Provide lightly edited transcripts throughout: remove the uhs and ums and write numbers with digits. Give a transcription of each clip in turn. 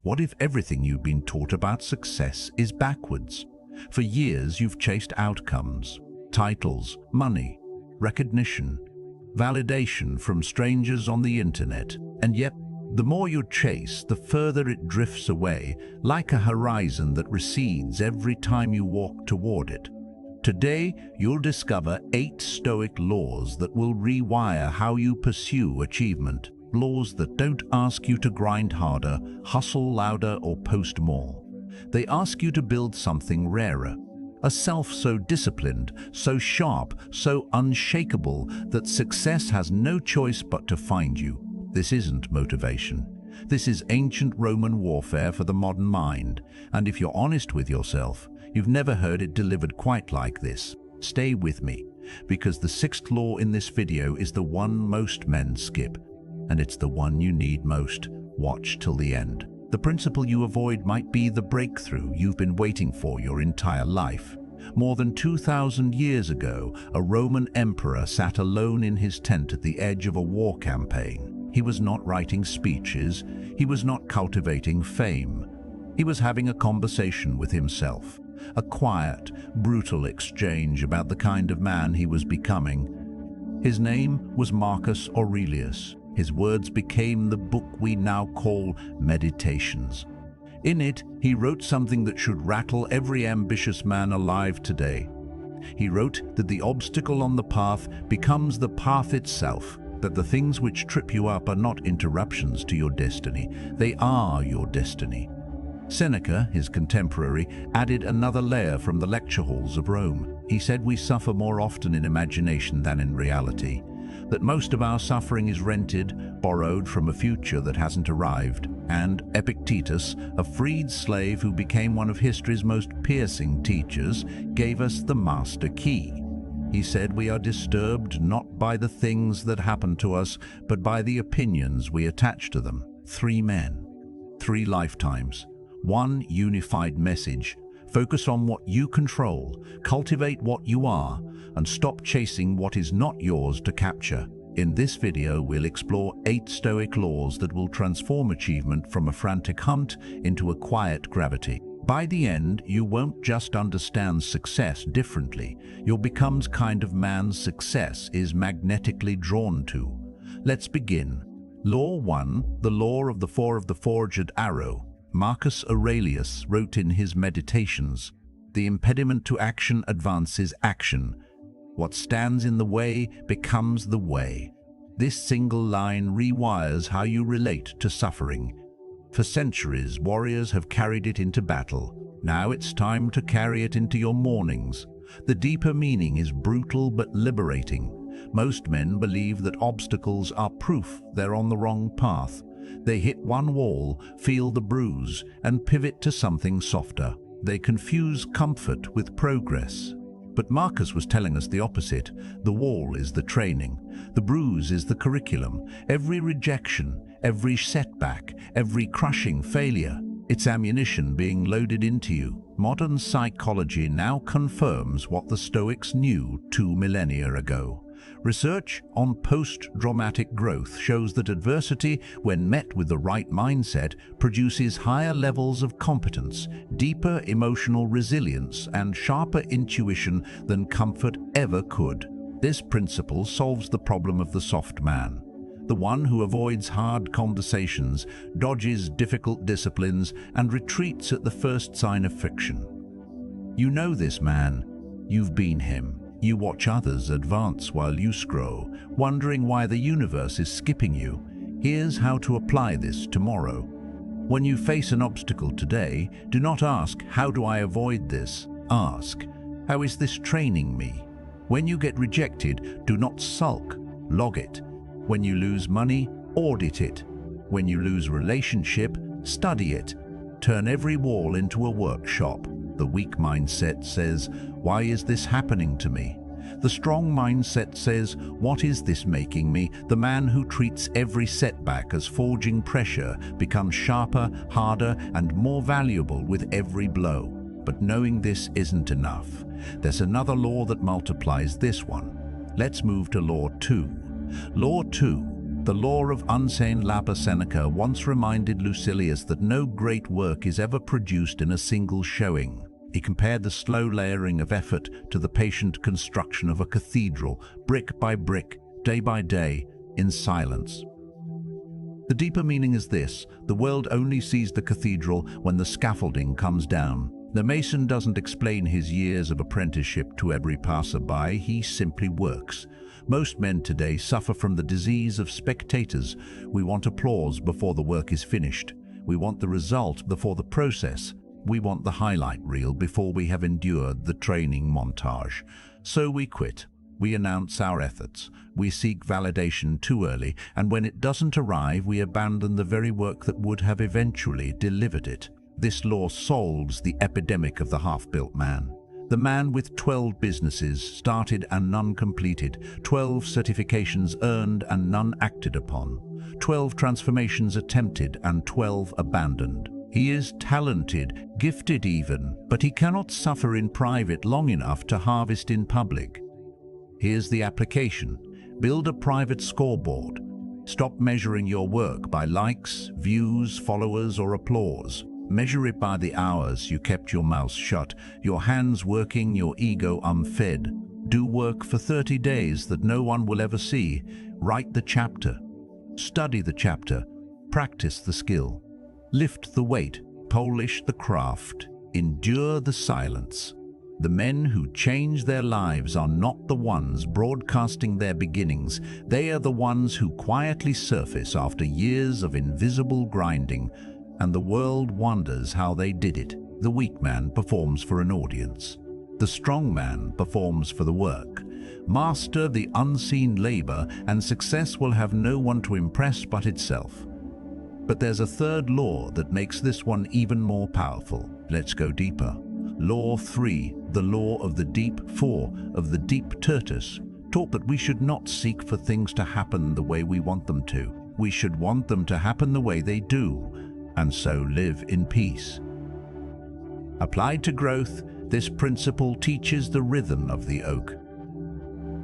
What if everything you've been taught about success is backwards? For years you've chased outcomes, titles, money, recognition, validation from strangers on the internet, and yet the more you chase, the further it drifts away, like a horizon that recedes every time you walk toward it. Today, you'll discover 8 Stoic laws that will rewire how you pursue achievement. Laws that don't ask you to grind harder, hustle louder, or post more. They ask you to build something rarer. A self so disciplined, so sharp, so unshakable that success has no choice but to find you. This isn't motivation. This is ancient Roman warfare for the modern mind. And if you're honest with yourself, you've never heard it delivered quite like this. Stay with me, because the 6th law in this video is the one most men skip. And it's the one you need most. Watch till the end. The principle you avoid might be the breakthrough you've been waiting for your entire life. More than 2,000 years ago, a Roman emperor sat alone in his tent at the edge of a war campaign. He was not writing speeches. He was not cultivating fame. He was having a conversation with himself. A quiet, brutal exchange about the kind of man he was becoming. His name was Marcus Aurelius. His words became the book we now call Meditations. In it, he wrote something that should rattle every ambitious man alive today. He wrote that the obstacle on the path becomes the path itself, that the things which trip you up are not interruptions to your destiny, they are your destiny. Seneca, his contemporary, added another layer from the lecture halls of Rome. He said we suffer more often in imagination than in reality, that most of our suffering is rented, borrowed from a future that hasn't arrived. And Epictetus, a freed slave who became one of history's most piercing teachers, gave us the master key. He said we are disturbed not by the things that happen to us, but by the opinions we attach to them. 3 men, 3 lifetimes, 1 unified message. Focus on what you control, cultivate what you are, and stop chasing what is not yours to capture. In this video, we'll explore 8 Stoic laws that will transform achievement from a frantic hunt into a quiet gravity. By the end, you won't just understand success differently, you'll become the kind of man success is magnetically drawn to. Let's begin. Law 1, the law of the 4 of the forged arrow. Marcus Aurelius wrote in his Meditations, "The impediment to action advances action. What stands in the way becomes the way." This single line rewires how you relate to suffering. For centuries, warriors have carried it into battle. Now it's time to carry it into your mornings. The deeper meaning is brutal but liberating. Most men believe that obstacles are proof they're on the wrong path. They hit one wall, feel the bruise, and pivot to something softer. They confuse comfort with progress. But Marcus was telling us the opposite. The wall is the training. The bruise is the curriculum. Every rejection, every setback, every crushing failure, it's ammunition being loaded into you. Modern psychology now confirms what the Stoics knew 2 millennia ago. Research on post-traumatic growth shows that adversity, when met with the right mindset, produces higher levels of competence, deeper emotional resilience, and sharper intuition than comfort ever could. This principle solves the problem of the soft man, the one who avoids hard conversations, dodges difficult disciplines, and retreats at the first sign of friction. You know this man. You've been him. You watch others advance while you scroll, wondering why the universe is skipping you. Here's how to apply this tomorrow. When you face an obstacle today, do not ask, "How do I avoid this?" Ask, "How is this training me?" When you get rejected, do not sulk, log it. When you lose money, audit it. When you lose relationship, study it. Turn every wall into a workshop. The weak mindset says, "Why is this happening to me?" The strong mindset says, "What is this making me?" The man who treats every setback as forging pressure becomes sharper, harder, and more valuable with every blow. But knowing this isn't enough. There's another law that multiplies this one. Let's move to Law 2. Law 2. The law of unsane labor. Seneca once reminded Lucilius that no great work is ever produced in a single showing. He compared the slow layering of effort to the patient construction of a cathedral, brick by brick, day by day, in silence. The deeper meaning is this: the world only sees the cathedral when the scaffolding comes down. The mason doesn't explain his years of apprenticeship to every passerby, he simply works. Most men today suffer from the disease of spectators. We want applause before the work is finished. We want the result before the process. We want the highlight reel before we have endured the training montage. So we quit. We announce our efforts. We seek validation too early, and when it doesn't arrive, we abandon the very work that would have eventually delivered it. This law solves the epidemic of the half-built man. The man with 12 businesses started and none completed, 12 certifications earned and none acted upon, 12 transformations attempted and 12 abandoned. He is talented, gifted even, but he cannot suffer in private long enough to harvest in public. Here's the application. Build a private scoreboard. Stop measuring your work by likes, views, followers, or applause. Measure it by the hours you kept your mouth shut, your hands working, your ego unfed. Do work for 30 days that no one will ever see. Write the chapter. Study the chapter. Practice the skill. Lift the weight. Polish the craft. Endure the silence. The men who change their lives are not the ones broadcasting their beginnings. They are the ones who quietly surface after years of invisible grinding, and the world wonders how they did it. The weak man performs for an audience. The strong man performs for the work. Master the unseen labor, and success will have no one to impress but itself. But there's a third law that makes this one even more powerful. Let's go deeper. Law 3, the law of the deep. 4 of the deep. Epictetus taught that we should not seek for things to happen the way we want them to. We should want them to happen the way they do, and so live in peace. Applied to growth, this principle teaches the rhythm of the oak.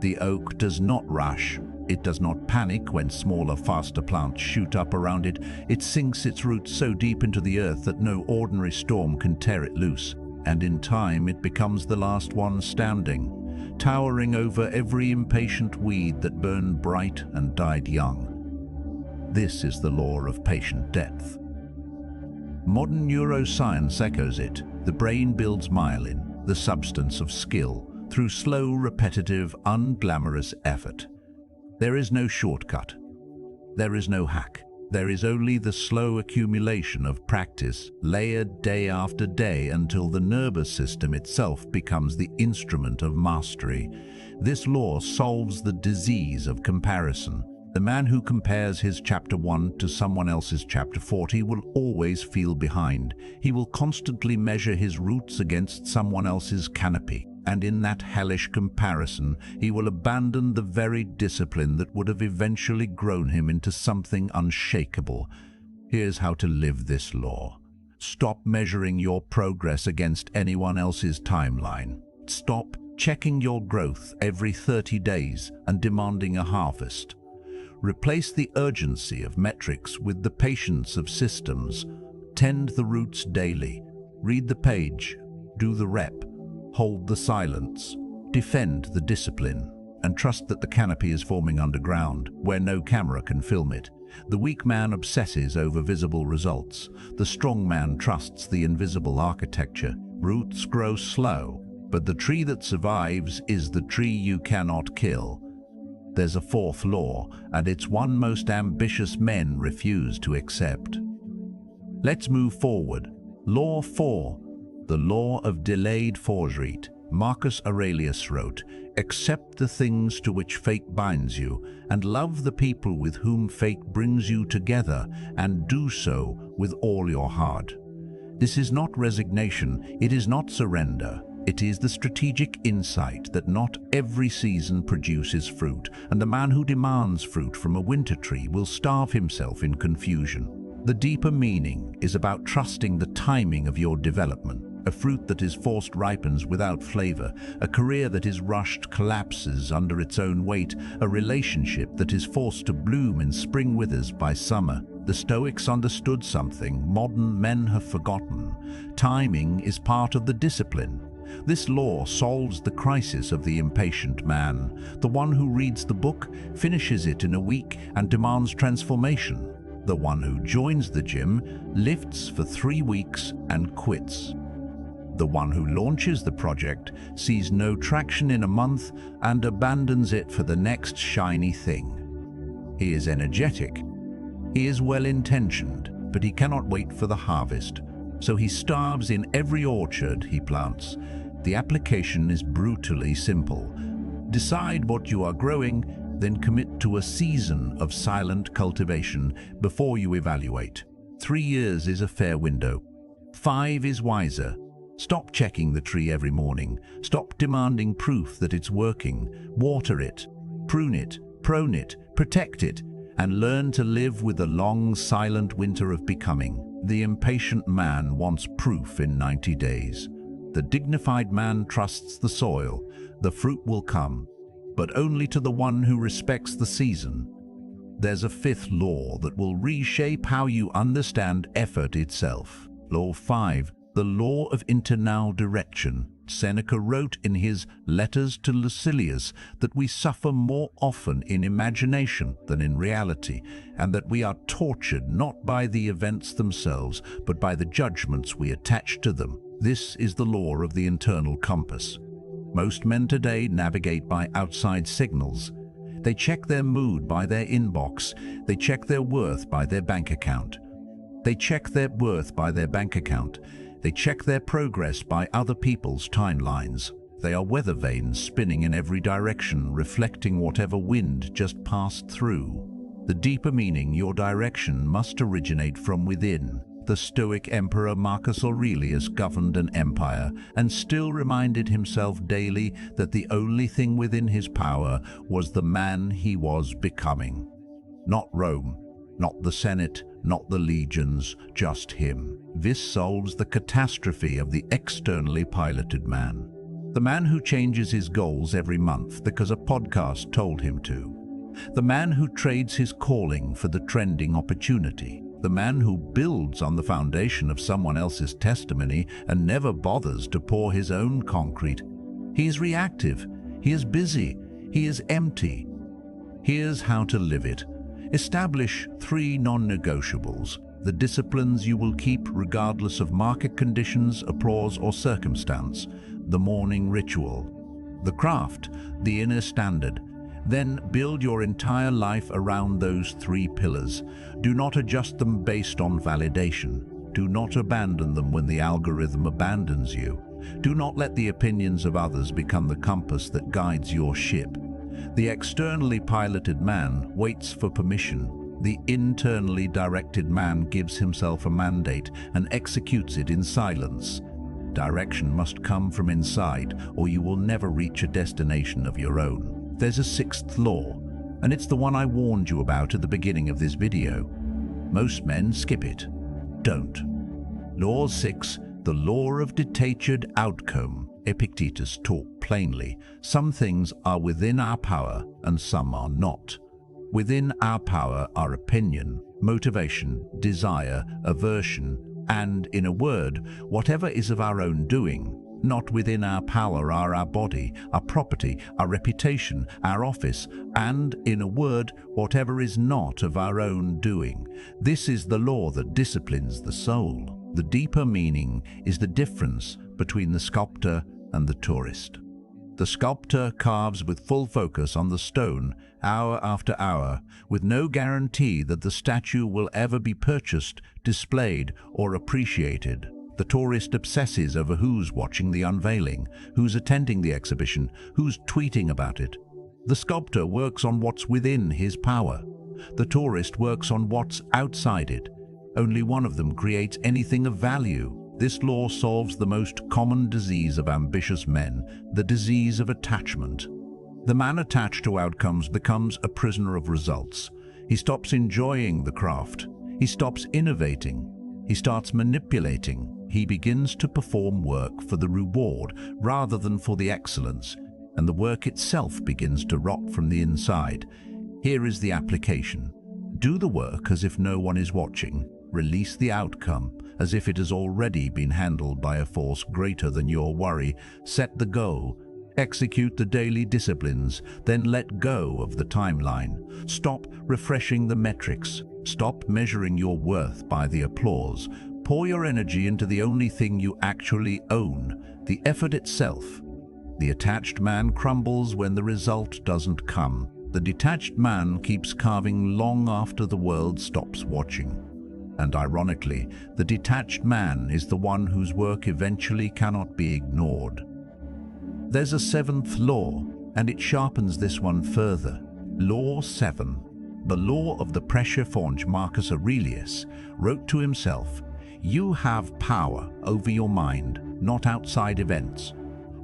The oak does not rush. It does not panic when smaller, faster plants shoot up around it. It sinks its roots so deep into the earth that no ordinary storm can tear it loose. And in time it becomes the last one standing, towering over every impatient weed that burned bright and died young. This is the law of patient depth. Modern neuroscience echoes it. The brain builds myelin, the substance of skill, through slow, repetitive, unglamorous effort. There is no shortcut. There is no hack. There is only the slow accumulation of practice, layered day after day until the nervous system itself becomes the instrument of mastery. This law solves the disease of comparison. The man who compares his chapter 1 to someone else's chapter 40 will always feel behind. He will constantly measure his roots against someone else's canopy. And in that hellish comparison, he will abandon the very discipline that would have eventually grown him into something unshakable. Here's how to live this law. Stop measuring your progress against anyone else's timeline. Stop checking your growth every 30 days and demanding a harvest. Replace the urgency of metrics with the patience of systems. Tend the roots daily. Read the page. Do the rep. Hold the silence, defend the discipline, and trust that the canopy is forming underground, where no camera can film it. The weak man obsesses over visible results. The strong man trusts the invisible architecture. Roots grow slow, but the tree that survives is the tree you cannot kill. There's a fourth law, and it's one most ambitious men refuse to accept. Let's move forward. Law 4. The law of delayed fortschritt. Marcus Aurelius wrote, "Accept the things to which fate binds you, and love the people with whom fate brings you together, and do so with all your heart." This is not resignation, it is not surrender. It is the strategic insight that not every season produces fruit, and the man who demands fruit from a winter tree will starve himself in confusion. The deeper meaning is about trusting the timing of your development. A fruit that is forced ripens without flavor. A career that is rushed collapses under its own weight. A relationship that is forced to bloom in spring withers by summer. The Stoics understood something modern men have forgotten. Timing is part of the discipline. This law solves the crisis of the impatient man. The one who reads the book, finishes it in a week, and demands transformation. The one who joins the gym, lifts for 3 weeks and quits. The one who launches the project, sees no traction in a month and abandons it for the next shiny thing. He is energetic. He is well-intentioned, but he cannot wait for the harvest. So he starves in every orchard he plants. The application is brutally simple. Decide what you are growing, then commit to a season of silent cultivation before you evaluate. 3 years is a fair window. 5 is wiser. Stop checking the tree every morning. Stop demanding proof that it's working. Water it, prune it, protect it, and learn to live with the long, silent winter of becoming. The impatient man wants proof in 90 days. The dignified man trusts the soil. The fruit will come, but only to the one who respects the season. There's a 5th law that will reshape how you understand effort itself. Law 5, the law of internal direction. Seneca wrote in his Letters to Lucilius that we suffer more often in imagination than in reality, and that we are tortured not by the events themselves, but by the judgments we attach to them. This is the law of the internal compass. Most men today navigate by outside signals. They check their mood by their inbox. They check their worth by their bank account. They check their progress by other people's timelines. They are weather vanes spinning in every direction, reflecting whatever wind just passed through. The deeper meaning, your direction, must originate from within. The Stoic emperor Marcus Aurelius governed an empire and still reminded himself daily that the only thing within his power was the man he was becoming. Not Rome, not the Senate, not the legions, just him. This solves the catastrophe of the externally piloted man. The man who changes his goals every month because a podcast told him to. The man who trades his calling for the trending opportunity. The man who builds on the foundation of someone else's testimony and never bothers to pour his own concrete. He is reactive. He is busy. He is empty. Here's how to live it. Establish 3 non-negotiables, the disciplines you will keep regardless of market conditions, applause, or circumstance. The morning ritual, the craft, the inner standard. Then build your entire life around those 3 pillars. Do not adjust them based on validation. Do not abandon them when the algorithm abandons you. Do not let the opinions of others become the compass that guides your ship. The externally piloted man waits for permission. The internally directed man gives himself a mandate and executes it in silence. Direction must come from inside, or you will never reach a destination of your own. There's a 6th law, and it's the one I warned you about at the beginning of this video. Most men skip it. Don't. Law 6, the law of detached outcome. Epictetus taught plainly, some things are within our power and some are not. Within our power are opinion, motivation, desire, aversion, and, in a word, whatever is of our own doing. Not within our power are our body, our property, our reputation, our office, and, in a word, whatever is not of our own doing. This is the law that disciplines the soul. The deeper meaning is the difference between the sculptor and the tourist. The sculptor carves with full focus on the stone, hour after hour, with no guarantee that the statue will ever be purchased, displayed, or appreciated. The tourist obsesses over who's watching the unveiling, who's attending the exhibition, who's tweeting about it. The sculptor works on what's within his power. The tourist works on what's outside it. Only one of them creates anything of value. This law solves the most common disease of ambitious men, the disease of attachment. The man attached to outcomes becomes a prisoner of results. He stops enjoying the craft. He stops innovating. He starts manipulating. He begins to perform work for the reward rather than for the excellence, and the work itself begins to rot from the inside. Here is the application. Do the work as if no one is watching. Release the outcome as if it has already been handled by a force greater than your worry. Set the goal. Execute the daily disciplines, then let go of the timeline. Stop refreshing the metrics. Stop measuring your worth by the applause. Pour your energy into the only thing you actually own, the effort itself. The attached man crumbles when the result doesn't come. The detached man keeps carving long after the world stops watching. And ironically, the detached man is the one whose work eventually cannot be ignored. There's a seventh law, and it sharpens this one further. Law 7. The law of the pressure forge. Marcus Aurelius wrote to himself, "You have power over your mind, not outside events.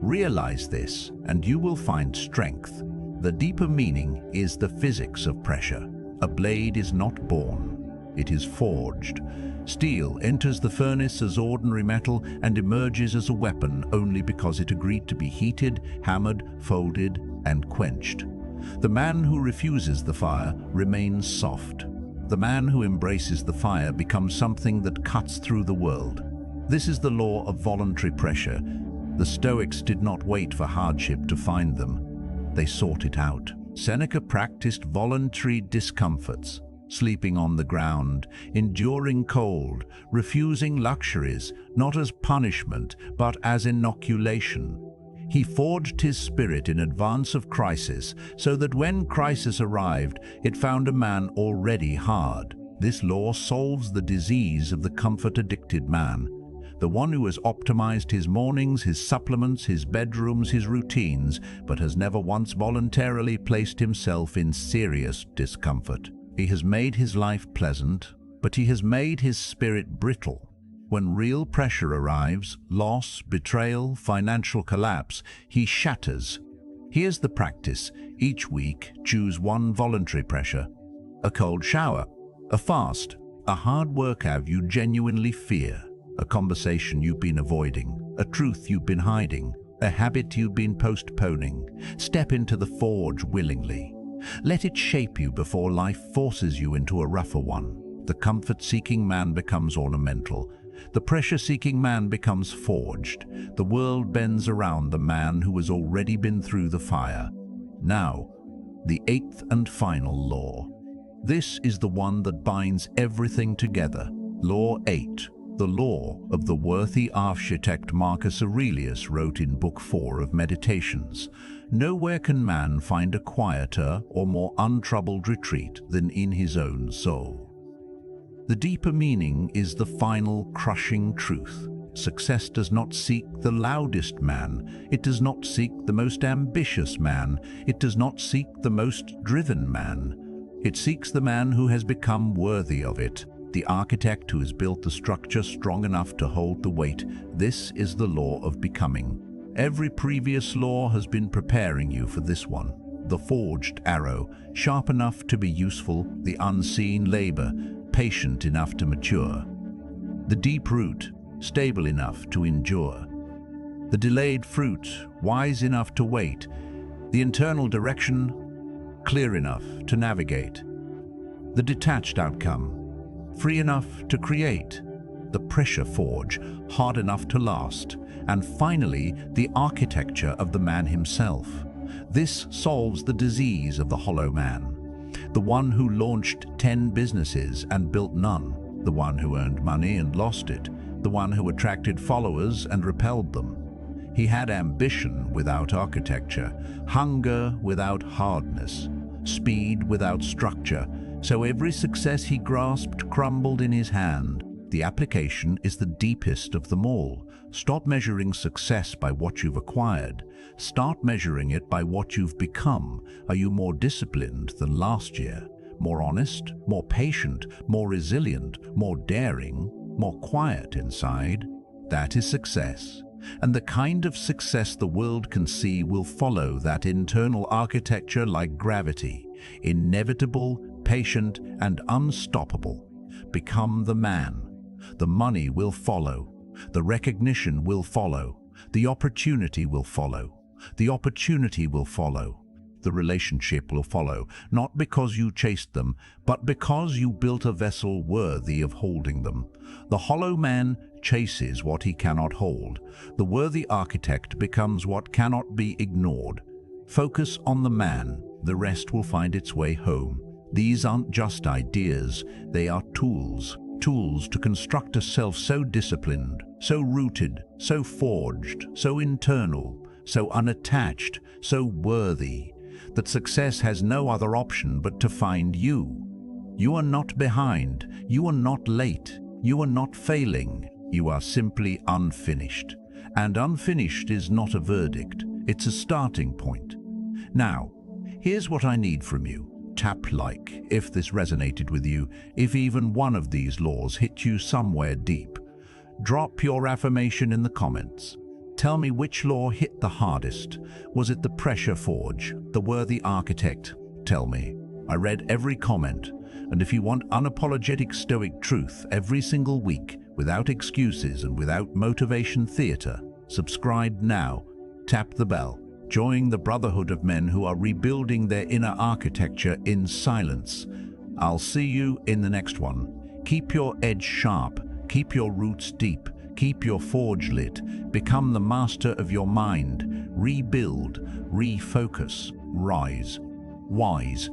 Realize this, and you will find strength." The deeper meaning is the physics of pressure. A blade is not born, it is forged. Steel enters the furnace as ordinary metal and emerges as a weapon only because it agreed to be heated, hammered, folded, and quenched. The man who refuses the fire remains soft. The man who embraces the fire becomes something that cuts through the world. This is the law of voluntary pressure. The Stoics did not wait for hardship to find them. They sought it out. Seneca practiced voluntary discomforts, sleeping on the ground, enduring cold, refusing luxuries, not as punishment, but as inoculation. He forged his spirit in advance of crisis, so that when crisis arrived, it found a man already hard. This law solves the disease of the comfort-addicted man, the one who has optimized his mornings, his supplements, his bedrooms, his routines, but has never once voluntarily placed himself in serious discomfort. He has made his life pleasant, but he has made his spirit brittle. When real pressure arrives, loss, betrayal, financial collapse, he shatters. Here's the practice. Each week, choose one voluntary pressure. A cold shower, a fast, a hard workout you genuinely fear, a conversation you've been avoiding, a truth you've been hiding, a habit you've been postponing. Step into the forge willingly. Let it shape you before life forces you into a rougher one. The comfort-seeking man becomes ornamental. The pressure-seeking man becomes forged. The world bends around the man who has already been through the fire. Now, the eighth and final law. This is the one that binds everything together. Law 8. The law of the worthy architect. Marcus Aurelius wrote in Book 4 of Meditations, "Nowhere can man find a quieter or more untroubled retreat than in his own soul." The deeper meaning is the final crushing truth. Success does not seek the loudest man. It does not seek the most ambitious man. It does not seek the most driven man. It seeks the man who has become worthy of it, the architect who has built the structure strong enough to hold the weight. This is the law of becoming. Every previous law has been preparing you for this one. The forged arrow, sharp enough to be useful, the unseen labor, patient enough to mature. The deep root, stable enough to endure. The delayed fruit, wise enough to wait. The internal direction, clear enough to navigate. The detached outcome, free enough to create. The pressure forge, hard enough to last. And finally, the architecture of the man himself. This solves the disease of the hollow man. The one who launched 10 businesses and built none. The one who earned money and lost it. The one who attracted followers and repelled them. He had ambition without architecture, hunger without hardness, speed without structure. So every success he grasped crumbled in his hand. The application is the deepest of them all. Stop measuring success by what you've acquired. Start measuring it by what you've become. Are you more disciplined than last year? More honest? More patient? More resilient? More daring? More quiet inside? That is success. And the kind of success the world can see will follow that internal architecture like gravity. Inevitable, patient, and unstoppable. Become the man. The money will follow. The recognition will follow. The opportunity will follow. The opportunity will follow. The relationship will follow, not because you chased them, but because you built a vessel worthy of holding them. The hollow man chases what he cannot hold. The worthy architect becomes what cannot be ignored. Focus on the man, the rest will find its way home. These aren't just ideas, they are tools. Tools to construct a self so disciplined, so rooted, so forged, so internal, so unattached, so worthy, that success has no other option but to find you. You are not behind, you are not late, you are not failing, you are simply unfinished. And unfinished is not a verdict, it's a starting point. Now, here's what I need from you. Tap like if this resonated with you, if even one of these laws hit you somewhere deep. Drop your affirmation in the comments. Tell me which law hit the hardest. Was it the pressure forge, the worthy architect? Tell me. I read every comment, and if you want unapologetic Stoic truth every single week, without excuses and without motivation theater, subscribe now. Tap the bell. Join the brotherhood of men who are rebuilding their inner architecture in silence. I'll see you in the next one. Keep your edge sharp, keep your roots deep, keep your forge lit, become the master of your mind, rebuild, refocus, rise. Wise,